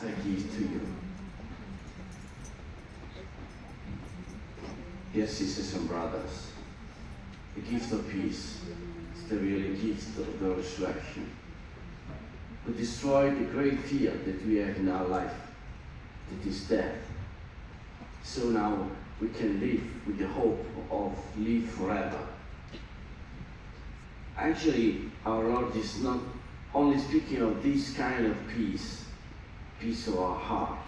I give to you. Dear sisters and brothers, the gift of peace is the real gift of the resurrection, to destroy the great fear that we have in our life, that is death. So now we can live with the hope of live forever. Actually, our Lord is not only speaking of this kind of peace of our heart,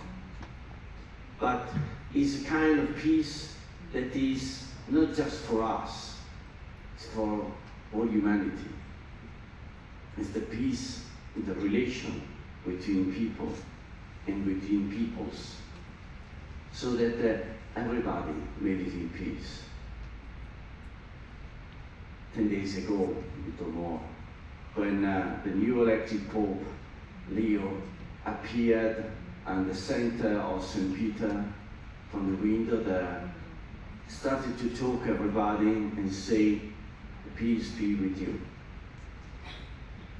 but is a kind of peace that is not just for us, it's for all humanity. It's the peace in the relation between people and between peoples, so that everybody may live in peace. 10 days ago, a little more, when the new elected Pope, Leo, appeared at the center of St. Peter from the window there, started to talk to everybody and say, peace be with you.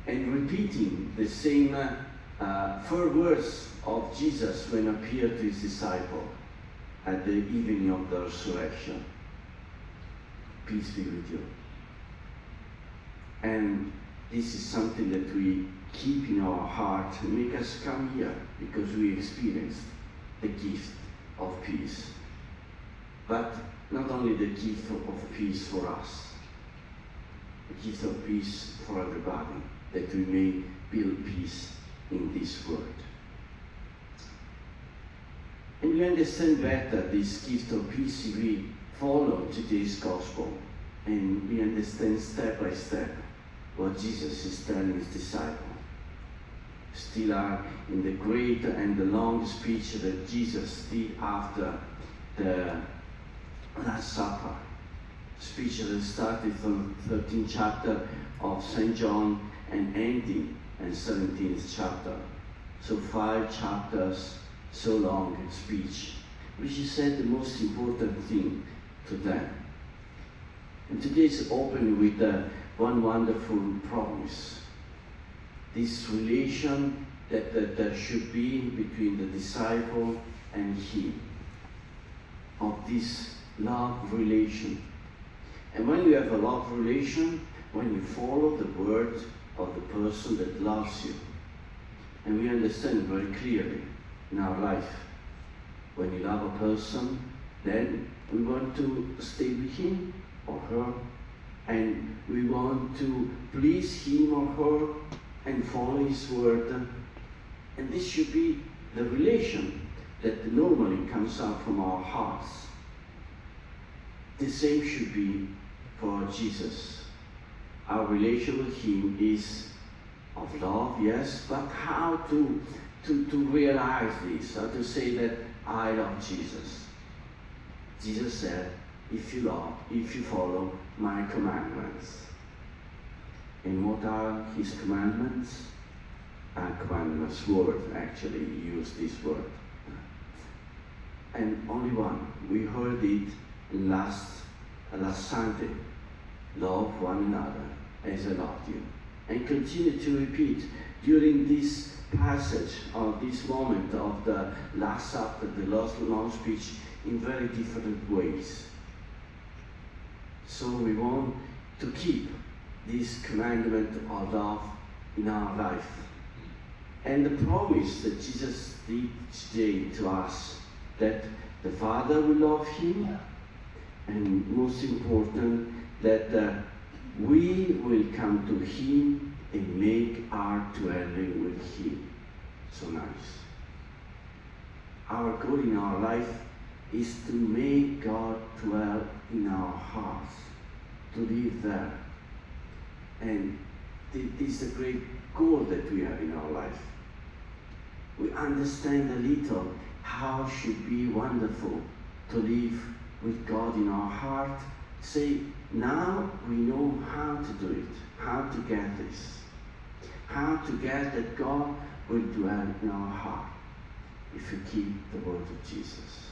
And repeating the same four words of Jesus when appeared to his disciple at the evening of the resurrection. Peace be with you. And this is something that we keep in our heart and make us come here because we experienced the gift of peace. But not only the gift of peace for us, the gift of peace for everybody, that we may build peace in this world. And we understand better this gift of peace if we follow today's gospel and we understand step by step what Jesus is telling his disciples. Still are in the great and the long speech that Jesus did after the Last Supper. Speech that started from 13th chapter of St. John and ending in 17th chapter. So 5 chapters, so long speech, which he said the most important thing to them. And today is open with one wonderful promise. This relation that there should be between the disciple and him, of this love relation. And when you have a love relation, when you follow the word of the person that loves you, and we understand very clearly in our life, when you love a person, then we want to stay with him or her, and we want to please him or her and follow his word. And this should be the relation that normally comes out from our hearts. The same should be for Jesus. Our relation with him is of love, yes, but how to realize this, how to say that I love Jesus. Jesus said, if you follow my commandments. And what are his commandments? Commandments, word, actually, he used this word. And only one, we heard it last Sunday. Love one another as I loved you. And continue to repeat during this passage of this moment of the Last Supper, the last long speech, in very different ways. So we want to keep this commandment of love in our life. And the promise that Jesus did today to us, that the Father will love him, and most important, that we will come to him and make our dwelling with him. So nice. Our goal in our life is to make God dwell in our hearts, to live there. And this is a great goal that we have in our life. We understand a little how it should be wonderful to live with God in our heart. Say, now we know how to do it, how to get this, how to get that God will dwell in our heart if we keep the word of Jesus.